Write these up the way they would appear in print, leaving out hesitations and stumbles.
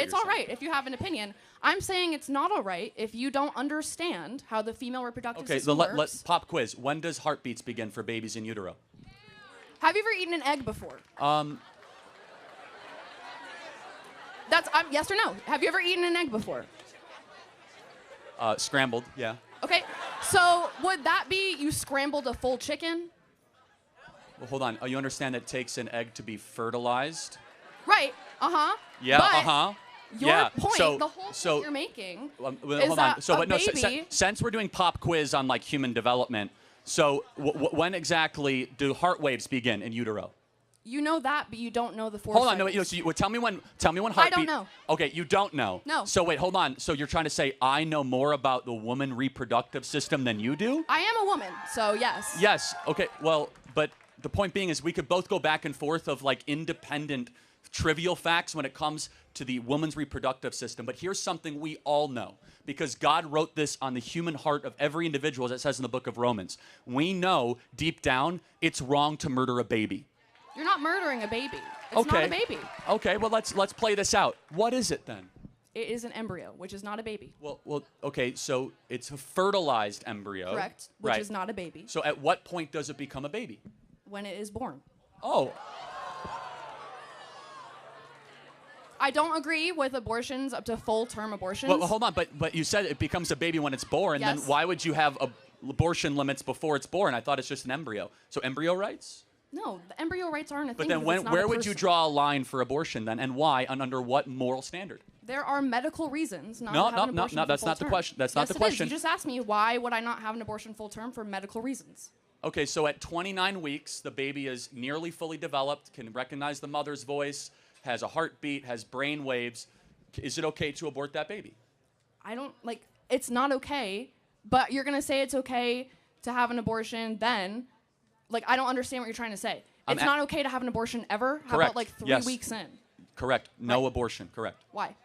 It's all right if you have an opinion. I'm saying it's not all right if you don't understand how the female reproductive system works. Let's pop quiz. When does heartbeats begin for babies in utero? Have you ever eaten an egg before? That's yes or no. Have you ever eaten an egg before? Scrambled, yeah. Okay, so would that be you scrambled a full chicken? Well, hold on. You understand that it takes an egg to be fertilized? Right. Yeah. But your point, the whole point you're making, is hold that on. So, a baby. Since we're doing pop quiz on like human development, so when exactly do heart waves begin in utero? You know that, but you don't know the four. Hold on, no, so tell me when heartbeat. I don't know. Okay, you don't know. No. So wait, hold on. So you're trying to say I know more about the woman reproductive system than you do? I am a woman, so yes. Yes. Okay. Well, but the point being is we could both go back and forth of like independent trivial facts when it comes to the woman's reproductive system. But here's something we all know, because God wrote this on the human heart of every individual, as it says in the book of Romans. We know deep down it's wrong to murder a baby. You're not murdering a baby. It's not a baby. Okay, well, let's play this out. What is it then? It is an embryo, which is not a baby. Well, okay, so it's a fertilized embryo. Correct, which is not a baby. So at what point does it become a baby? When it is born. Oh. I don't agree with abortions up to full-term abortions. Well, hold on, but you said it becomes a baby when it's born. Yes. Then why would you have abortion limits before it's born? I thought it's just an embryo. So embryo rights? No, the embryo rights aren't a thing. But then where would you draw a line for abortion then, and why, and under what moral standard? There are medical reasons not to have an abortion No, that's not the question. That's not the question. You just asked me why would I not have an abortion full term for medical reasons. Okay, so at 29 weeks, the baby is nearly fully developed, can recognize the mother's voice, has a heartbeat, has brain waves. Is it okay to abort that baby? It's not okay, but you're going to say it's okay to have an abortion then. I don't understand what you're trying to say. It's not okay to have an abortion ever? How Correct. about 3 Yes. weeks in? Correct. No abortion. Correct. Why?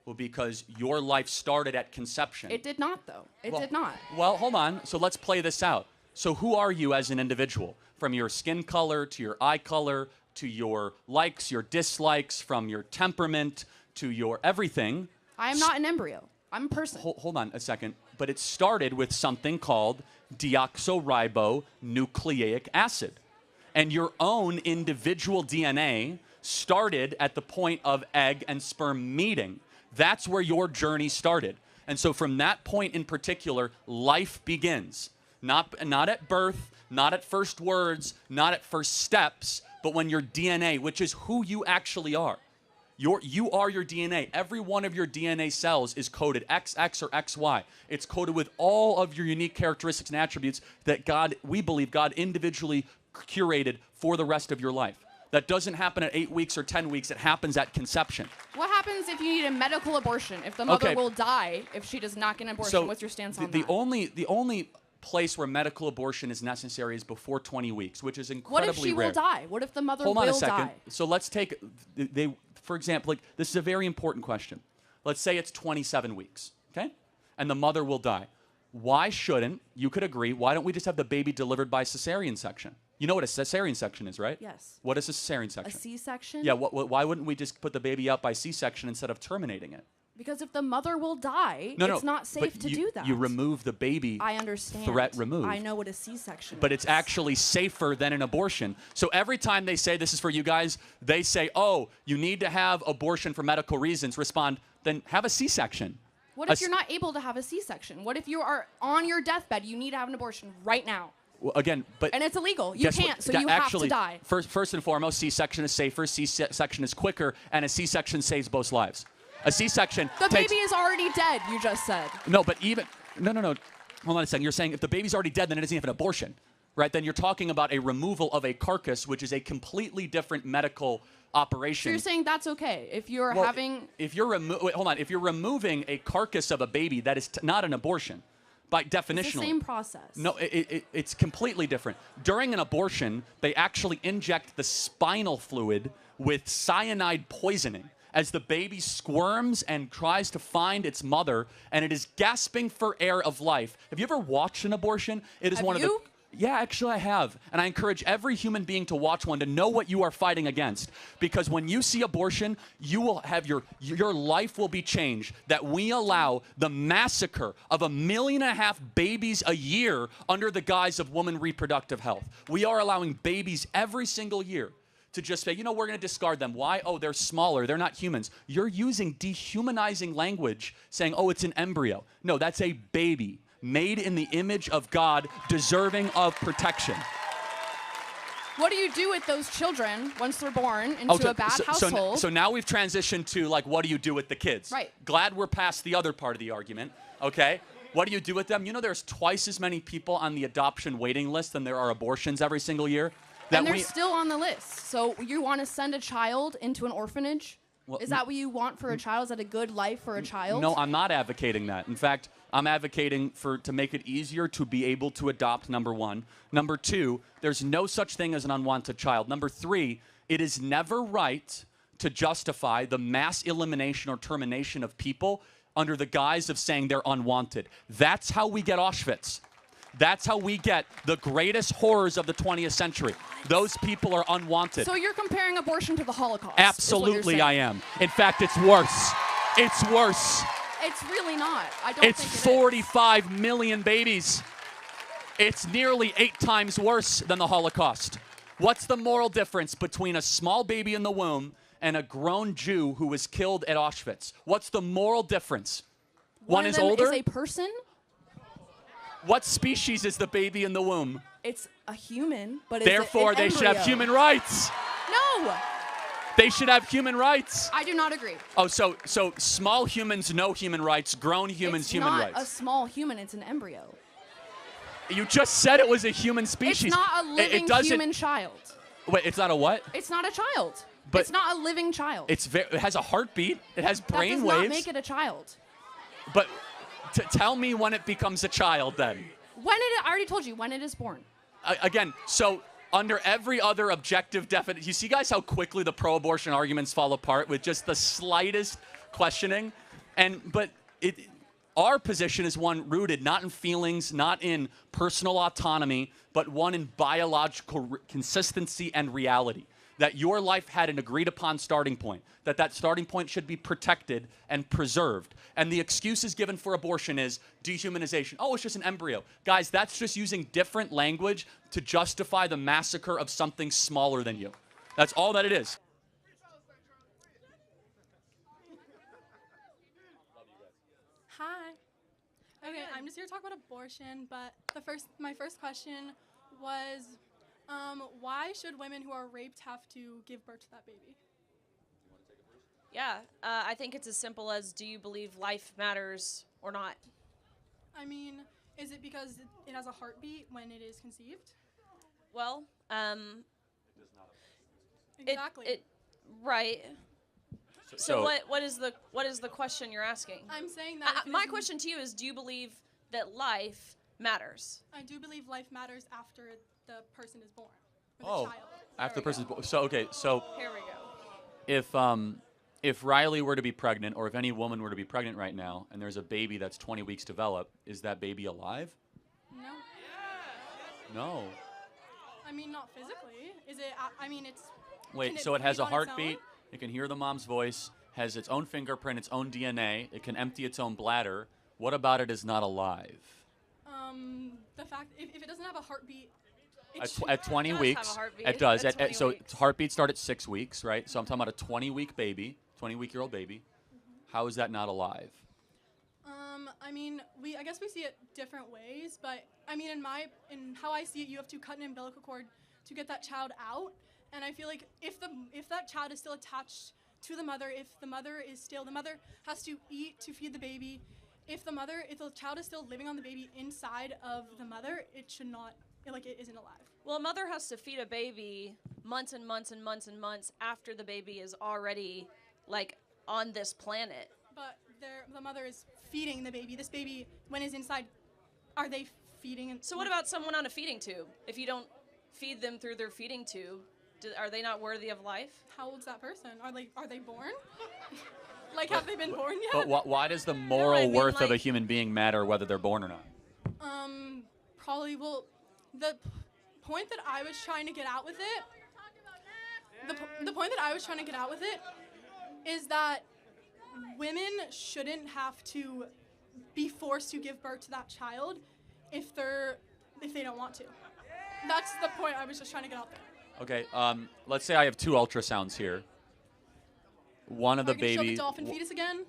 Well, because your life started at conception. It did not, though. It did not. Well, hold on. So let's play this out. So who are you as an individual? From your skin color to your eye color to your likes, your dislikes, from your temperament to your everything. I am not an embryo. I'm a person. Hold on a second. But it started with something called deoxyribonucleic acid. And your own individual DNA started at the point of egg and sperm meeting. That's where your journey started. And so from that point in particular, life begins. Not at birth, not at first words, not at first steps, but when your DNA, which is who you actually are. You are your DNA. Every one of your DNA cells is coded XX or XY. It's coded with all of your unique characteristics and attributes that we believe God individually curated for the rest of your life. That doesn't happen at 8 weeks or 10 weeks. It happens at conception. What happens if you need a medical abortion? If the mother will die if she does not get an abortion? What's your stance on that? The only place where medical abortion is necessary is before 20 weeks, which is incredibly rare. What if she will die? What if the mother will die? Hold on a second. So let's take, for example, this is a very important question. Let's say it's 27 weeks, okay? And the mother will die. Why shouldn't, you could agree, why don't we just have the baby delivered by cesarean section? You know what a cesarean section is, right? Yes. What is a cesarean section? A C-section? Yeah, why wouldn't we just put the baby out by C-section instead of terminating it? Because if the mother will die, it's not safe to do that. You remove the baby. I understand. Threat removed. I know what a C-section is. But it's actually safer than an abortion. So every time they say, this is for you guys, they say, oh, you need to have abortion for medical reasons. Respond, then have a C-section. What if you're not able to have a C-section? What if you are on your deathbed, you need to have an abortion right now? Well, again, but... And it's illegal. You can't, so you have to die. First and foremost, C-section is safer, C-section is quicker, and a C-section saves both lives. A C-section The baby is already dead, you just said. No, but even... No. Hold on a second. You're saying if the baby's already dead, then it isn't even an abortion, right? Then you're talking about a removal of a carcass, which is a completely different medical operation. So you're saying that's okay if you're having... If you're If you're removing a carcass of a baby, that is not an abortion. By definition. It's the same process. No, it's completely different. During an abortion, they actually inject the spinal fluid with cyanide poisoning as the baby squirms and tries to find its mother, and it is gasping for air of life. Have you ever watched an abortion? It is Yeah, actually I have. And I encourage every human being to watch one to know what you are fighting against. Because when you see abortion, you will have your life will be changed. That we allow the massacre of 1.5 million babies a year under the guise of woman reproductive health. We are allowing babies every single year to just say, you know, we're going to discard them. Why? Oh, they're smaller. They're not humans. You're using dehumanizing language saying, oh, it's an embryo. No, that's a baby made in the image of God, deserving of protection. What do you do with those children once they're born into a bad household? So now we've transitioned to, like, what do you do with the kids? Right. Glad we're past the other part of the argument, okay? What do you do with them? You know there's twice as many people on the adoption waiting list than there are abortions every single year? And they're still on the list. So you want to send a child into an orphanage? Well, is that what you want for a child? Is that a good life for a child? No, I'm not advocating that. In fact, I'm advocating to make it easier to be able to adopt, number one. Number two, there's no such thing as an unwanted child. Number three, it is never right to justify the mass elimination or termination of people under the guise of saying they're unwanted. That's how we get Auschwitz. That's how we get the greatest horrors of the 20th century. Those people are unwanted. So you're comparing abortion to the Holocaust? Absolutely, I am. In fact, it's worse. It's worse. It's really not. I don't think it is. It's 45 million babies. It's nearly 8 times worse than the Holocaust. What's the moral difference between a small baby in the womb and a grown Jew who was killed at Auschwitz? What's the moral difference? One is older. Is a person? What species is the baby in the womb? It's a human, but therefore it's an they should have human rights. No. They should have human rights. I do not agree. Oh, so small humans, no human rights. Grown humans, human rights. It's not a small human. It's an embryo. You just said it was a human species. It's not a living human child. Wait, it's not a what? It's not a child. But it's not a living child. It has a heartbeat. It has brain waves. That does not make it a child. But tell me when it becomes a child then. I already told you, when it is born. Again, so under every other objective definition, you see, guys, how quickly the pro-abortion arguments fall apart with just the slightest questioning? But our position is one rooted not in feelings, not in personal autonomy, but one in biological consistency and reality. That your life had an agreed-upon starting point, that starting point should be protected and preserved. And the excuses given for abortion is dehumanization. Oh, it's just an embryo. Guys, that's just using different language to justify the massacre of something smaller than you. That's all that it is. Hi. Okay, I'm just here to talk about abortion, but my first question was, why should women who are raped have to give birth to that baby? Yeah, I think it's as simple as, do you believe life matters or not? I mean, is it because it has a heartbeat when it is conceived? Well, exactly. Right. So what is the question you're asking? I'm saying that my question to you is, do you believe that life matters? I do believe life matters after the person is born. Oh, the child. after the person's born. So okay, so here we go. If Riley were to be pregnant, or if any woman were to be pregnant right now, and there's a baby that's 20 weeks developed, is that baby alive? No. No. I mean, not physically. Is it? I mean, it's. Wait, so it has a heartbeat. It can hear the mom's voice. Has its own fingerprint, its own DNA. It can empty its own bladder. What about it is not alive? The fact if it doesn't have a heartbeat. At 20 weeks, it does. So heartbeats start at 6 weeks, right? So I'm talking about a 20-week baby, 20-week-year-old baby. Mm-hmm. How is that not alive? I mean, I guess we see it different ways, but I mean, in how I see it, you have to cut an umbilical cord to get that child out, and I feel like if that child is still attached to the mother, the mother has to eat to feed the baby. If the child is still living on the baby inside of the mother, it should not. It isn't alive. Well, a mother has to feed a baby months and months and months and months after the baby is already, on this planet. But the mother is feeding the baby. This baby, when it's inside, are they feeding? So what about someone on a feeding tube? If you don't feed them through their feeding tube, are they not worthy of life? How old's that person? Are they born? Have they been born yet? But why does the moral worth of a human being matter whether they're born or not? Probably, the point that I was trying to get out with it, the point that I was trying to get out with it is that women shouldn't have to be forced to give birth to that child if they don't want to. That's the point I was just trying to get out there. Okay, let's say I have 2 ultrasounds here. One of the baby. Show the dolphin fetus again.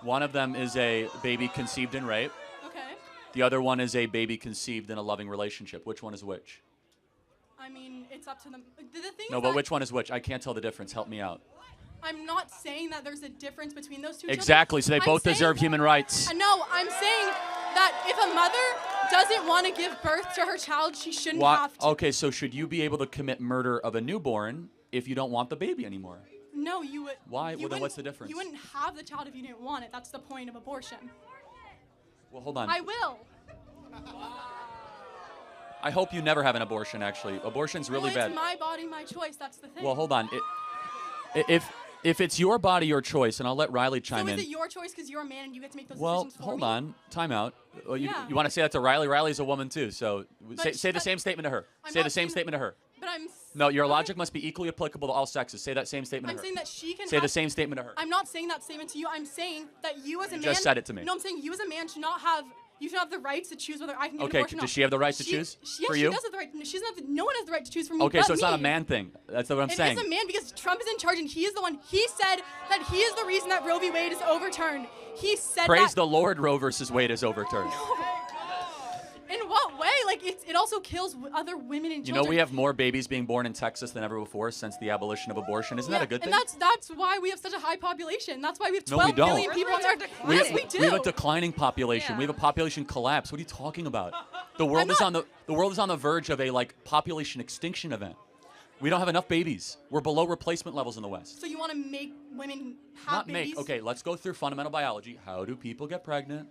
One of them is a baby conceived in rape. Okay. The other one is a baby conceived in a loving relationship. Which one is which? I mean, it's up to them. The thing No, is but that which one is which? I can't tell the difference. Help me out. I'm not saying that there's a difference between those two Exactly. children. So they both deserve human rights. No, I'm saying that if a mother doesn't want to give birth to her child, she shouldn't have to. Okay, so should you be able to commit murder of a newborn if you don't want the baby anymore? No, you would. Why? Well, then what's the difference? You wouldn't have the child if you didn't want it. That's the point of abortion. Well, hold on. I will. I hope you never have an abortion, actually. Abortion's really Well, bad. it's my body, my choice. That's the thing. Well, hold on. If it's your body, your choice, and I'll let Riley chime in. So is it your choice because you're a man and you get to make those Well, decisions for hold me? on. Time out. You Yeah. want to say that to Riley? Riley's a woman, too. So But say the same statement to her. I'm Say not the same saying- statement to her. But I'm. No, your logic must be equally applicable to all sexes. Say that same statement I'm to her. saying that she can. Say have, the same statement to her. I'm not saying that statement to you. I'm saying that you as a man. just said it to me. No, I'm saying you as a man should not have. You should have the right to choose whether I can get an Okay, abortion or not. does she have the right to choose Yeah, for she you? does have the right. She doesn't have the, no one has the right to choose for me. Okay, but so it's not a me. man thing. That's what I'm It saying. is a man because Trump is in charge and he is the one. He said that he is the reason that Roe v. Wade is overturned. He said Praise that. the Lord, Roe versus Wade is overturned. In what way? Like it also kills other women and You children. know we have more babies being born in Texas than ever before since the abolition of abortion. Isn't that a good thing? And that's why we have such a high population. That's why we have No, we 12 don't. million people on Earth. We Yes, have, we do. we have a declining population. We Yeah. have a population collapse. What are you talking about? The world is on the verge of a population extinction event. We don't have enough babies. We're below replacement levels in the West. So you want to make women have Not babies? make. Okay, let's go through fundamental biology. How do people get pregnant?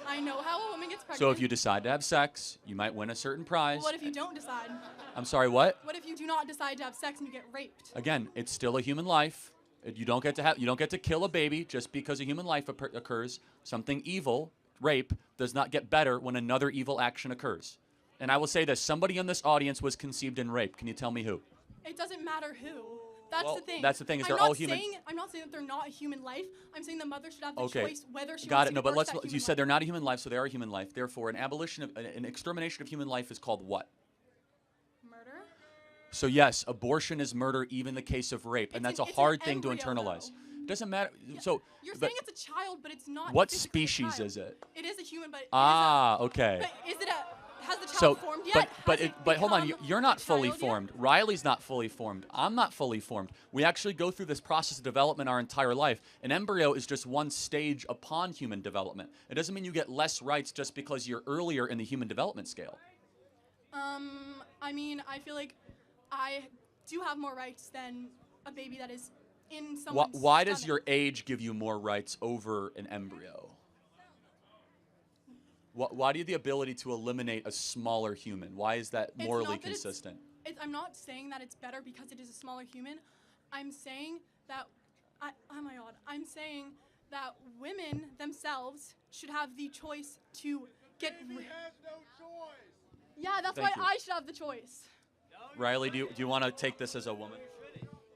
I know how a woman gets pregnant. So if you decide to have sex, you might win a certain prize. What if you don't decide? I'm sorry, what? What if you do not decide to have sex and you get raped? Again, it's still a human life. You don't get to kill a baby just because a human life occurs. Something evil, rape, does not get better when another evil action occurs. And I will say this, somebody in this audience was conceived in rape. Can you tell me who? It doesn't matter who. That's Well, the thing. that's the thing, is I'm they're not all human. I'm not saying that they're not a human life. I'm saying the mother should have the Okay. choice whether she Got wants it. to No, give but birth let's. to that You human said life. they're not a human life, so they are a human life. Therefore, an extermination of human life is called what? Murder? So yes, abortion is murder, even in the case of rape, and It's that's a an hard thing to embryo, internalize. though. It doesn't matter. So, You're but saying it's a child, but it's not. what physically a species child. is it? It is a human, but Okay. But is it a? Has the child So, formed yet? but hold on, you're not fully child yet? formed. Riley's not fully formed. I'm not fully formed. We actually go through this process of development our entire life. An embryo is just one stage upon human development. It doesn't mean you get less rights just because you're earlier in the human development scale. I mean, I feel like I do have more rights than a baby that is in someone's Why does stomach. your age give you more rights over an embryo? Why do you have the ability to eliminate a smaller human? Why is that It's morally not that it's- consistent? I'm not saying that it's better because it is a smaller human. I'm saying that oh my god. I'm saying that women themselves should have the choice to get. Baby has no choice. Yeah, that's Thank why you. I should have the choice. Riley, do you want to take this as a woman?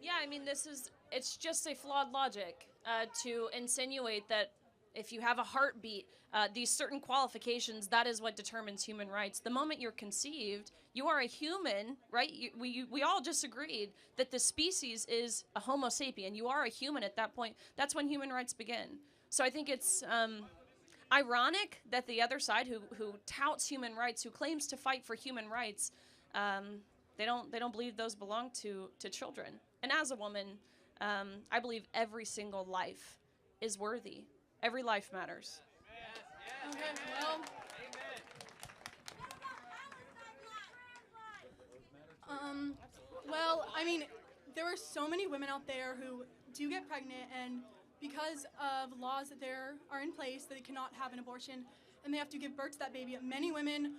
Yeah, I mean, it's just a flawed logic to insinuate that if you have a heartbeat, these certain qualifications, that is what determines human rights. The moment you're conceived, you are a human, right? We all just agreed that the species is a Homo sapien. You are a human at that point. That's when human rights begin. So I think it's ironic that the other side, who touts human rights, who claims to fight for human rights, they don't believe those belong to children. And as a woman, I believe every single life is worthy. Every life matters. Okay, well. Well, I mean, there are so many women out there who do get pregnant, and because of laws that there are in place, that they cannot have an abortion, and they have to give birth to that baby. Many women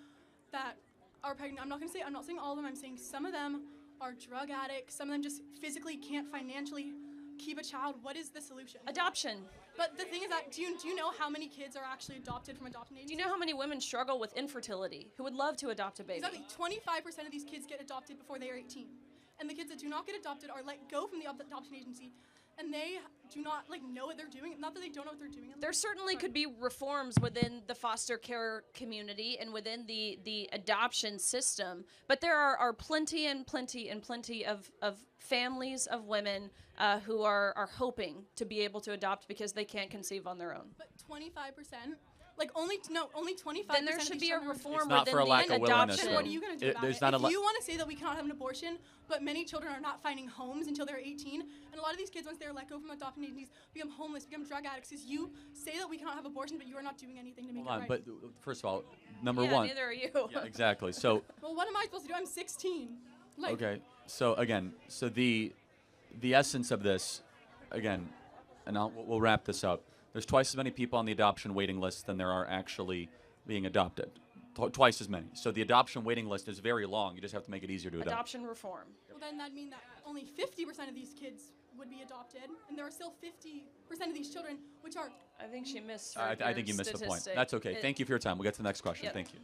that are pregnant, I'm not saying all of them, I'm saying some of them are drug addicts, some of them just physically can't financially keep a child. What is the solution? Adoption. But the thing is that, do you know how many kids are actually adopted from adoption agencies? Do you know how many women struggle with infertility who would love to adopt a baby? Exactly. 25% of these kids get adopted before they are 18. And the kids that do not get adopted are let go from the adoption agency, and they do not know what they're doing. Not that they don't know what they're doing. There certainly could be reforms within the foster care community and within the adoption system, but there are plenty and plenty and plenty of families of women who are hoping to be able to adopt because they can't conceive on their own. But 25%? Only 25%. Then there should be a reform It's not within for a lack the of willingness, adoption. Then what are you going to do about There's it? not If a you want to say that we cannot have an abortion, but many children are not finding homes until they're 18, and a lot of these kids, once they're let go from adoption agencies, become homeless, become drug addicts, because you say that we cannot have abortion, but you are not doing anything to make Hold on, it right. but first of all, number Yeah, one. neither are you. Yeah, exactly. So. Well, what am I supposed to do? I'm 16. Okay. So again, the essence of this, again, and we'll wrap this up. There's twice as many people on the adoption waiting list than there are actually being adopted. Twice as many. So the adoption waiting list is very long. You just have to make it easier to adopt. Adoption reform. Well, then that'd mean that only 50% of these kids would be adopted, and there are still 50% of these children which are. I think she missed. I think you missed the point. statistic. That's okay. Thank you for your time. We'll get to the next question. Yep. Thank you.